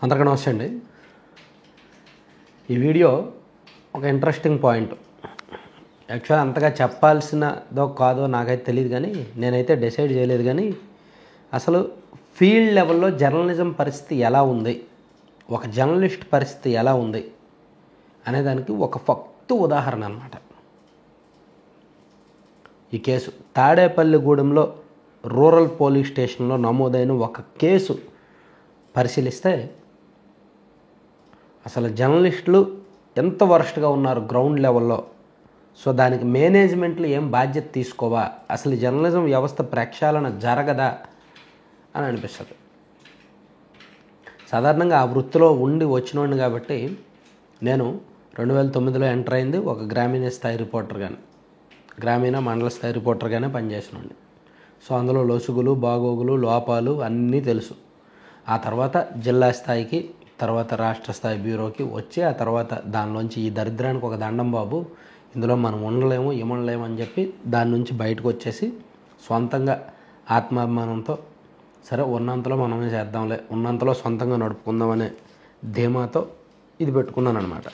అందరికీ నమస్తే అండి. ఈ వీడియో ఒక ఇంట్రెస్టింగ్ పాయింట్. యాక్చువల్ అంతగా చెప్పాల్సినదో కాదో నాకైతే తెలియదు, కానీ నేనైతే డిసైడ్ చేయలేదు. కానీ అసలు ఫీల్డ్ లెవెల్లో జర్నలిజం పరిస్థితి ఎలా ఉంది, ఒక జర్నలిస్ట్ పరిస్థితి ఎలా ఉంది అనేదానికి ఒక ఫక్తు ఉదాహరణ అన్నమాట. ఈ కేసు తాడేపల్లిగూడెంలో రూరల్ పోలీస్ స్టేషన్లో నమోదైన ఒక కేసు పరిశీలిస్తే అసలు జర్నలిస్టులు ఎంత వరస్ట్గా ఉన్నారు గ్రౌండ్ లెవెల్లో. సో దానికి మేనేజ్మెంట్లు ఏం బాధ్యత తీసుకోవా, అసలు జర్నలిజం వ్యవస్థ ప్రక్షాళన జరగదా అని అనిపిస్తుంది. సాధారణంగా ఆ వృత్తిలో ఉండి వచ్చినోండి కాబట్టి నేను 2009లో ఎంటర్ అయింది ఒక గ్రామీణ స్థాయి రిపోర్టర్గానే, గ్రామీణ మండల స్థాయి రిపోర్టర్గానే పనిచేసినండి. సో అందులో లొసుగులు బాగోగులు లోపాలు అన్నీ తెలుసు. ఆ తర్వాత జిల్లా స్థాయికి, తర్వాత రాష్ట్ర స్థాయి బ్యూరోకి వచ్చి, ఆ తర్వాత దానిలోంచి ఈ దరిద్రానికి ఒక దండం బాబు, ఇందులో మనం ఉండలేము ఏమనలేము అని చెప్పి దాని నుంచి బయటకు వచ్చేసి సొంతంగా ఆత్మాభిమానంతో సరే ఉన్నంతలో మనమే చేద్దాంలే, ఉన్నంతలో సొంతంగా నడుపుకుందామనే ధీమాతో ఇది పెట్టుకున్నాను అనమాట.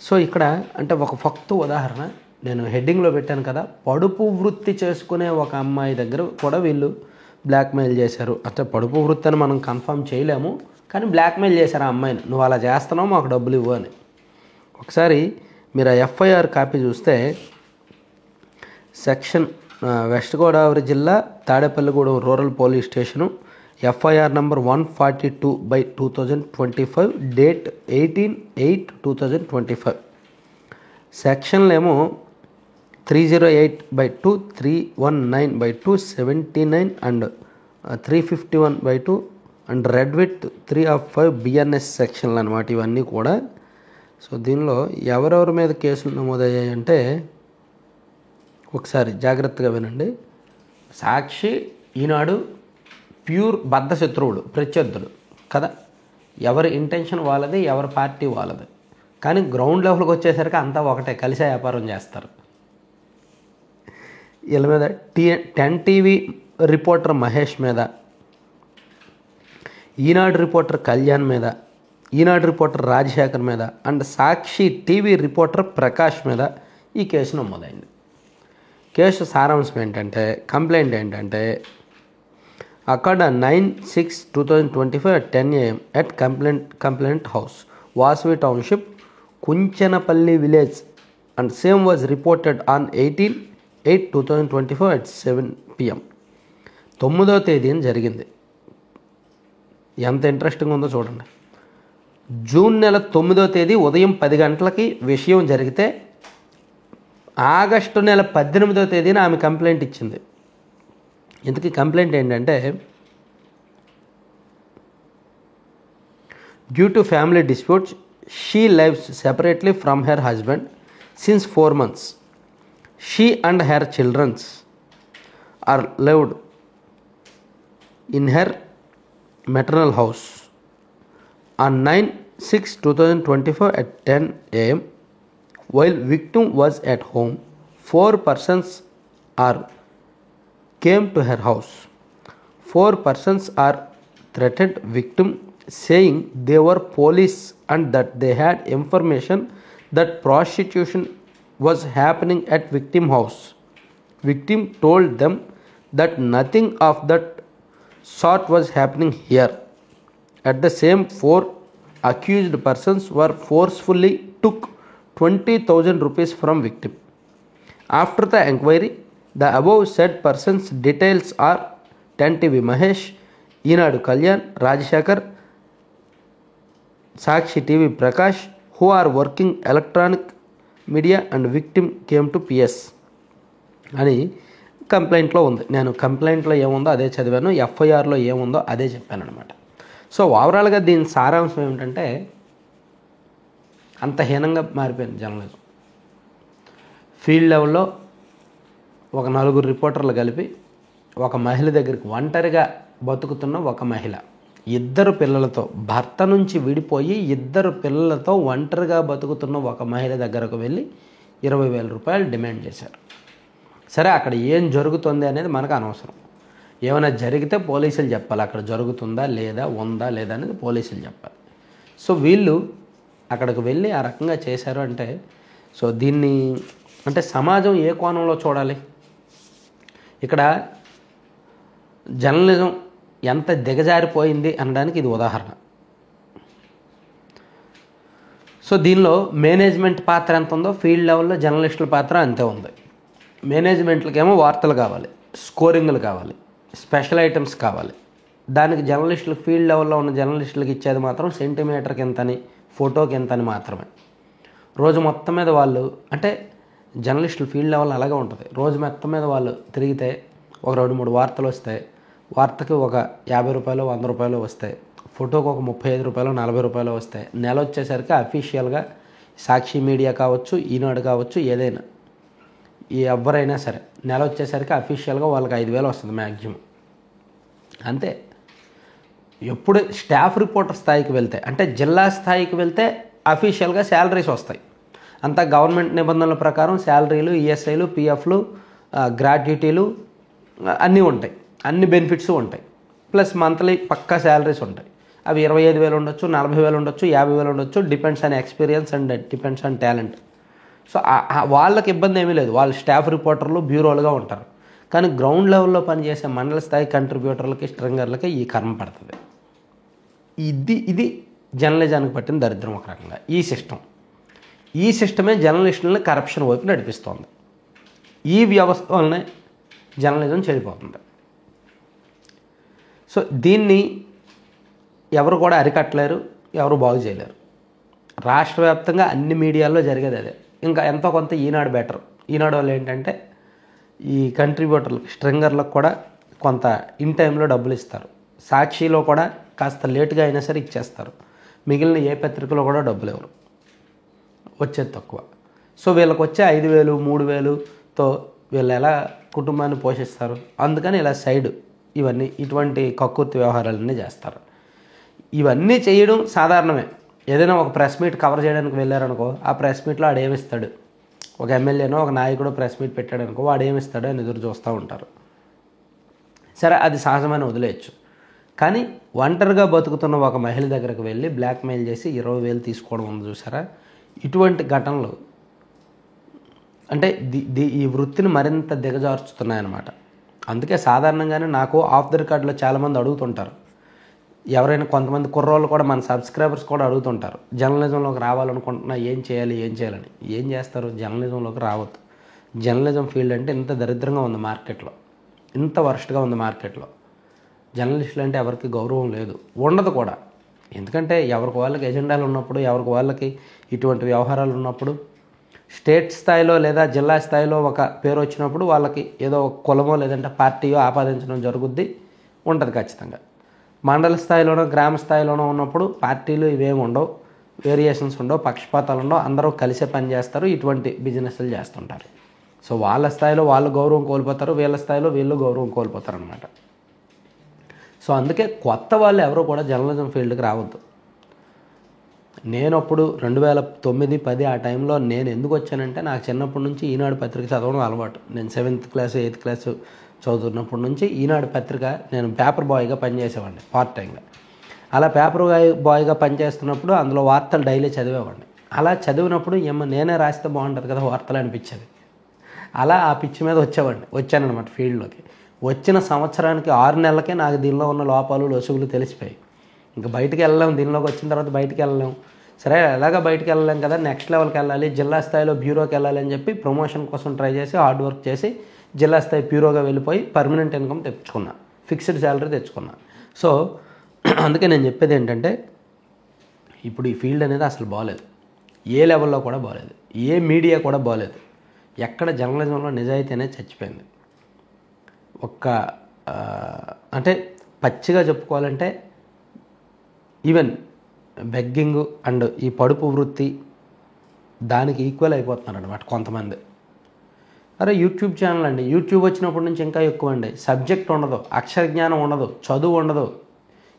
సో ఇక్కడ అంటే ఒక ఫక్తు ఉదాహరణ నేను హెడ్డింగ్లో పెట్టాను కదా, పడుపు వృత్తి చేసుకునే ఒక అమ్మాయి దగ్గర కూడా వీళ్ళు బ్లాక్మెయిల్ చేశారు. అంటే పడుపు వృత్తి అని మనం కన్ఫర్మ్ చేయలేము, కానీ బ్లాక్మెయిల్ చేశారు ఆ అమ్మాయిని, నువ్వు అలా చేస్తున్నావు మాకు డబ్బులు ఇవ్వు అని. ఒకసారి మీరు ఆ ఎఫ్ఐఆర్ కాపీ చూస్తే సెక్షన్ వెస్ట్ గోదావరి జిల్లా Tadepalligudem rural police station FIR number 142/2025, date 18/8/2025. సెక్షన్లు ఏమో 308/2, 319/2, 79 and 351/2 and red with 3/5 BNS సెక్షన్లు అనమాట ఇవన్నీ కూడా. సో దీనిలో ఎవరెవరి మీద కేసులు నమోదయ్యాయంటే ఒకసారి జాగ్రత్తగా వినండి. సాక్షి, ఈనాడు ప్యూర్ బద్ధశత్రువులు, ప్రత్యర్థులు కదా, ఎవరి ఇంటెన్షన్ వాళ్ళది, ఎవరి పార్టీ వాళ్ళది. కానీ గ్రౌండ్ లెవెల్కి వచ్చేసరికి అంతా ఒకటే, కలిసే వ్యాపారం చేస్తారు. వీళ్ళ మీద 10 టీవీ రిపోర్టర్ మహేష్ మీద, ఈనాడు రిపోర్టర్ కళ్యాణ్ మీద, ఈనాడు రిపోర్టర్ రాజశేఖర్ మీద and Sakshi TV reporter Prakash మీద ఈ కేసు నమోదైంది. కేసు సారాంశం ఏంటంటే, కంప్లైంట్ ఏంటంటే, అక్కడ 9/6/2025 at 10 AM at complaint house, Vasvi Township, Kunchanapalli village, and same was reported on 18/8/2025 at 7 PM. 9వ తేదీన జరిగింది. ఎంత ఇంట్రెస్టింగ్ ఉందో చూడండి. జూన్ నెల 9వ తేదీ ఉదయం 10 గంటలకి విషయం జరిగితే ఆగస్టు నెల 18వ తేదీన ఆమె కంప్లైంట్ ఇచ్చింది. ఇంతకీ కంప్లైంట్ ఏంటంటే, due to family disputes she lives separately from her husband since 4 months. She and her children are lived in her maternal house. On 9/6/2025 at 10 AM, while victim was at home, 4 persons came to her house. 4 persons are threatened victim, saying they were police and that they had information that prostitution was happening at victim house. Victim told them that nothing of that sort was happening here. At the same, 4 accused persons were forcefully took 20,000 rupees from victim. After the inquiry, the above said persons details are 10 TV Mahesh, Eenadu Kalyan, Rajshekar, Sakshi TV Prakash, who are working electronic media, and victim came to PS అని కంప్లైంట్లో ఉంది. నేను కంప్లైంట్లో ఏముందో అదే చదివాను, ఎఫ్ఐఆర్లో ఏముందో అదే చెప్పాను అనమాట. సో ఓవరాల్గా దీని సారాంశం ఏమిటంటే, అంత హీనంగా మారిపోయింది జర్నలిజం. ఫీల్డ్ లెవెల్లో ఒక 4 రిపోర్టర్లు కలిపి ఒక మహిళ దగ్గరికి, ఒంటరిగా బతుకుతున్న ఒక మహిళ, 2 పిల్లలతో, భర్త నుంచి విడిపోయి 2 పిల్లలతో ఒంటరిగా బతుకుతున్న ఒక మహిళ దగ్గరకు వెళ్ళి 20,000 రూపాయలు డిమాండ్ చేశారు. సరే, అక్కడ ఏం జరుగుతుంది అనేది మనకు అనవసరం. ఏమైనా జరిగితే పోలీసులు చెప్పాలి, అక్కడ జరుగుతుందా లేదా, ఉందా లేదా అనేది పోలీసులు చెప్పాలి. సో వీళ్ళు అక్కడికి వెళ్ళి ఆ రకంగా చేశారు అంటే, సో దీన్ని అంటే సమాజం ఏ కోణంలో చూడాలి? ఇక్కడ జర్నలిజం ఎంత దిగజారిపోయింది అనడానికి ఇది ఉదాహరణ. సో దీనిలో మేనేజ్మెంట్ పాత్ర ఎంత ఉందో ఫీల్డ్ లెవెల్లో జర్నలిస్టుల పాత్ర అంతే ఉంది. మేనేజ్మెంట్లకేమో వార్తలు కావాలి, స్కోరింగ్లు కావాలి, స్పెషల్ ఐటమ్స్ కావాలి. దానికి జర్నలిస్టులకు ఫీల్డ్ లెవెల్లో ఉన్న జర్నలిస్టులకు ఇచ్చేది మాత్రం సెంటీమీటర్కి ఎంతని, ఫోటోకి ఎంతని మాత్రమే. రోజు మొత్తం మీద వాళ్ళు అంటే జర్నలిస్టులు ఫీల్డ్ లెవెల్ అలాగే ఉంటుంది. రోజు మొత్తం మీద వాళ్ళు తిరిగితే ఒక 2-3 వార్తలు వస్తాయి. వార్తకి ఒక 50 రూపాయలు 100 రూపాయలు వస్తాయి. ఫోటోకి ఒక 35 రూపాయలు 40 రూపాయలు వస్తాయి. నెల వచ్చేసరికి అఫీషియల్గా సాక్షి మీడియా కావచ్చు, ఈనాడు కావచ్చు, ఏదైనా ఎవరైనా సరే నెల వచ్చేసరికి అఫీషియల్గా వాళ్ళకి 5,000 వస్తుంది మ్యాక్సిమం. అంతే. ఎప్పుడు స్టాఫ్ రిపోర్టర్ స్థాయికి వెళ్తే అంటే జిల్లా స్థాయికి వెళ్తే అఫీషియల్గా శాలరీస్ వస్తాయి. అంతా గవర్నమెంట్ నిబంధనల ప్రకారం శాలరీలు, ఈఎస్ఐలు, పిఎఫ్లు, గ్రాట్యుటీలు అన్నీ ఉంటాయి, అన్ని బెనిఫిట్స్ ఉంటాయి. ప్లస్ మంత్లీ పక్కా శాలరీస్ ఉంటాయి. అవి 25,000 ఉండొచ్చు, 40,000 ఉండొచ్చు, 50,000 ఉండొచ్చు. Depends on experience and depends on talent. So వాళ్ళకి ఇబ్బంది ఏమీ లేదు, వాళ్ళు స్టాఫ్ రిపోర్టర్లు, బ్యూరోలుగా ఉంటారు. కానీ గ్రౌండ్ లెవెల్లో పనిచేసే మండల స్థాయి కంట్రిబ్యూటర్లకి, స్ట్రింగర్లకి ఈ కర్మ పడుతుంది. ఇది జర్నలిజానికి పట్టిన దరిద్రం ఒక రకంగా. ఈ సిస్టమే జర్నలిస్టులని కరప్షన్ వైపు నడిపిస్తోంది. ఈ వ్యవస్థ వల్లనే జర్నలిజం చెడిపోతుంది. సో దీన్ని ఎవరు కూడా అరికట్టలేరు, ఎవరు బాగు చేయలేరు. రాష్ట్ర వ్యాప్తంగా అన్ని మీడియాల్లో జరిగేది అదే. ఇంకా ఎంతో కొంత ఈనాడు బెటర్. ఈనాడు వాళ్ళు ఏంటంటే ఈ కంట్రిబ్యూటర్లకు, స్ట్రింగర్లకు కూడా కొంత ఇన్ టైంలో డబ్బులు ఇస్తారు. సాక్షిలో కూడా కాస్త లేటుగా అయినా సరే ఇచ్చేస్తారు. మిగిలిన ఏ పత్రికలో కూడా డబ్బులు ఇవ్వరు, వచ్చేది తక్కువ. సో వీళ్ళకి వచ్చే 5,000 3,000తో వీళ్ళు ఎలా కుటుంబాన్ని పోషిస్తారు? అందుకని ఇలా సైడ్ ఇటువంటి కక్కుర్తి వ్యవహారాలన్నీ చేస్తారు. ఇవన్నీ చేయడం సాధారణమే. ఏదైనా ఒక ప్రెస్ మీట్ కవర్ చేయడానికి వెళ్ళారనుకో, ఆ ప్రెస్ మీట్లో వాడు ఏమిస్తాడు, ఒక ఎమ్మెల్యేనో ఒక నాయకుడు ప్రెస్ మీట్ పెట్టాడనుకో, వాడు ఏమిస్తాడు అని ఎదురు చూస్తూ ఉంటారు. సరే, అది సహజమైన వదిలేయచ్చు. కానీ ఒంటరిగా బతుకుతున్న ఒక మహిళ దగ్గరకు వెళ్ళి బ్లాక్మెయిల్ చేసి 20,000 తీసుకోవడం ఉంది చూసారా? ఇటువంటి ఘటనలు అంటే ఈ వృత్తిని మరింత దిగజార్చుతున్నాయన్నమాట. అందుకే సాధారణంగానే నాకు ఆఫ్ ద రికార్డులో చాలామంది అడుగుతుంటారు. ఎవరైనా కొంతమంది కుర్రోళ్ళు కూడా, మన సబ్స్క్రైబర్స్ కూడా అడుగుతుంటారు, జర్నలిజంలోకి రావాలనుకుంటున్నా ఏం చేయాలని. ఏం చేస్తారు? జర్నలిజంలోకి రావద్దు. జర్నలిజం ఫీల్డ్ అంటే ఇంత దరిద్రంగా ఉంది మార్కెట్లో, ఇంత వరస్ట్గా ఉంది మార్కెట్లో. జర్నలిస్టులు అంటే ఎవరికి గౌరవం లేదు, ఉండదు కూడా. ఎందుకంటే ఎవరికి వాళ్ళకి ఎజెండాలు ఉన్నప్పుడు, ఎవరికి వాళ్ళకి ఇటువంటి వ్యవహారాలు ఉన్నప్పుడు, స్టేట్ స్థాయిలో లేదా జిల్లా స్థాయిలో ఒక పేరు వచ్చినప్పుడు వాళ్ళకి ఏదో ఒక కులమో లేదంటే పార్టీయో ఆపాదించడం జరుగుద్ది, ఉంటుంది ఖచ్చితంగా. మండల స్థాయిలోనో గ్రామ స్థాయిలోనో ఉన్నప్పుడు పార్టీలు ఇవేమి ఉండవు, వేరియేషన్స్ ఉండవు, పక్షపాతాలు ఉండవు, అందరూ కలిసే పనిచేస్తారు, ఇటువంటి బిజినెస్లు చేస్తుంటారు. సో వాళ్ళ స్థాయిలో వాళ్ళు గౌరవం కోల్పోతారు, వీళ్ళ స్థాయిలో వీళ్ళు గౌరవం కోల్పోతారు అనమాట. సో అందుకే కొత్త వాళ్ళు ఎవరు కూడా జర్నలిజం ఫీల్డ్కి రావద్దు. నేను అప్పుడు 2009-10 ఆ టైంలో నేను ఎందుకు వచ్చానంటే, నాకు చిన్నప్పటి నుంచి ఈనాడు పత్రిక చదవడం అలవాటు. నేను 7th క్లాసు 8th క్లాసు చదువుతున్నప్పటి నుంచి ఈనాడు పత్రిక నేను పేపర్ బాయ్గా పనిచేసేవాడిని పార్ట్ టైంగా. అలా పేపర్ బాయ్గా పనిచేస్తున్నప్పుడు అందులో వార్తలు డైలీ చదివేవాడిని. అలా చదివినప్పుడు నేనే రాస్తే బాగుంటుంది కదా వార్తలు అనిపించేది. అలా ఆ పిచ్చి మీద వచ్చానన్నమాట ఫీల్డ్లోకి. వచ్చిన సంవత్సరానికి 6 నెలలకే నాకు దీనిలో ఉన్న లోపాలు లొసుగులు తెలిసిపోయాయి. ఇంకా బయటికి వెళ్ళలేము, దీనిలోకి వచ్చిన తర్వాత బయటికి వెళ్ళలేము. సరే, ఎలాగ బయటికి వెళ్ళలేం కదా, నెక్స్ట్ లెవెల్కి వెళ్ళాలి, జిల్లా స్థాయిలో బ్యూరోకి వెళ్ళాలి అని చెప్పి ప్రమోషన్ కోసం ట్రై చేసి హార్డ్ వర్క్ చేసి జిల్లా స్థాయి బ్యూరోగా వెళ్ళిపోయి పర్మనెంట్ ఇన్కమ్ తెచ్చుకున్నా, ఫిక్స్డ్ శాలరీ తెచ్చుకున్నా. సో అందుకే నేను చెప్పేది ఏంటంటే, ఇప్పుడు ఈ ఫీల్డ్ అనేది అసలు బాగలేదు, ఏ లెవెల్లో కూడా బాగలేదు, ఏ మీడియా కూడా బాగలేదు. ఎక్కడ జర్నలిజంలో నిజాయితీ అనేది చచ్చిపోయింది. అంటే పచ్చిగా చెప్పుకోవాలంటే ఈవెన్ బెగ్గింగ్ అండ్ ఈ పడుపు వృత్తి దానికి ఈక్వల్ అయిపోతున్నారు అనమాట కొంతమంది. అరే యూట్యూబ్ ఛానల్ అండి, యూట్యూబ్ వచ్చినప్పటి నుంచి ఇంకా ఎక్కువ అండి. సబ్జెక్ట్ ఉండదు, అక్షర జ్ఞానం ఉండదు, చదువు ఉండదు,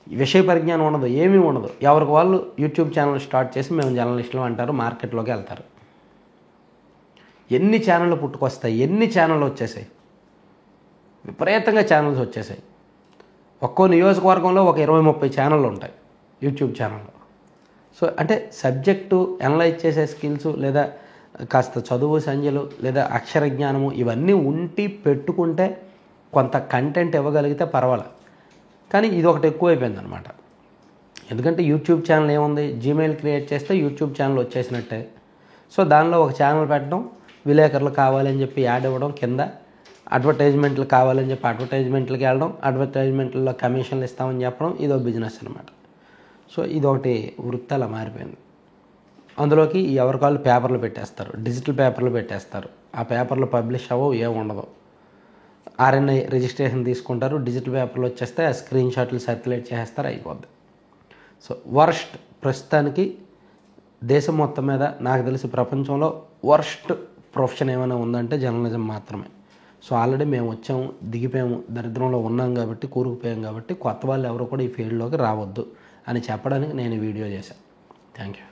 విషయ పరిజ్ఞానం ఉండదు, ఏమీ ఉండదు. ఎవరికి వాళ్ళు యూట్యూబ్ ఛానల్ స్టార్ట్ చేసి మేము జర్నలిస్టులు అంటారు, మార్కెట్లోకి వెళ్తారు. ఎన్ని ఛానళ్ళు పుట్టుకొస్తాయి, ఎన్ని ఛానళ్ళు వచ్చేసాయి, విపరీతంగా ఛానల్స్ వచ్చేసాయి. ఒక్కో నియోజకవర్గంలో ఒక 20-30 ఛానళ్ళు ఉంటాయి యూట్యూబ్ ఛానల్లో. సో అంటే సబ్జెక్టు అనలైజ్ చేసే స్కిల్స్ లేదా కాస్త చదువు సంధ్యలు లేదా అక్షర జ్ఞానము ఇవన్నీ ఉండి పెట్టుకుంటే కొంత కంటెంట్ ఇవ్వగలిగితే పర్వాలేదు. కానీ ఇది ఒకటి ఎక్కువైపోయిందనమాట. ఎందుకంటే యూట్యూబ్ ఛానల్ ఏముంది, జీమెయిల్ క్రియేట్ చేస్తే యూట్యూబ్ ఛానల్ వచ్చేసినట్టే. సో దానిలో ఒక ఛానల్ పెట్టడం, విలేకరులు కావాలని చెప్పి యాడ్ ఇవ్వడం, కింద అడ్వర్టైజ్మెంట్లు కావాలని చెప్పి అడ్వర్టైజ్మెంట్లకి వెళ్ళడం, అడ్వర్టైజ్మెంట్లలో కమిషన్లు ఇస్తామని చెప్పడం, ఇదో బిజినెస్ అనమాట. సో ఇది ఒకటి వృత్తి అలా మారిపోయింది. అందులోకి ఎవరికాళ్ళు పేపర్లు పెట్టేస్తారు, డిజిటల్ పేపర్లు పెట్టేస్తారు. ఆ పేపర్లు పబ్లిష్ అవ్వవు, ఏమి ఉండదు. RNI రిజిస్ట్రేషన్ తీసుకుంటారు, డిజిటల్ పేపర్లు వచ్చేస్తే ఆ స్క్రీన్ షాట్లు సర్క్యులేట్ చేసేస్తారు, అయిపోద్ది. సో వర్స్ట్ ప్రస్తుతానికి దేశం మొత్తం మీద నాకు తెలిసి ప్రపంచంలో వర్స్ట్ ప్రొఫెషన్ ఏమైనా ఉందంటే జర్నలిజం మాత్రమే. సో ఆల్రెడీ మేము వచ్చాము, దిగిపోయాము, దరిద్రంలో ఉన్నాం కాబట్టి, కూరుకుపోయాం కాబట్టి కొత్త వాళ్ళు ఎవరు కూడా ఈ ఫీల్డ్లోకి రావద్దు అని చెప్పడానికి నేను ఈ వీడియో చేశాను. Thank you.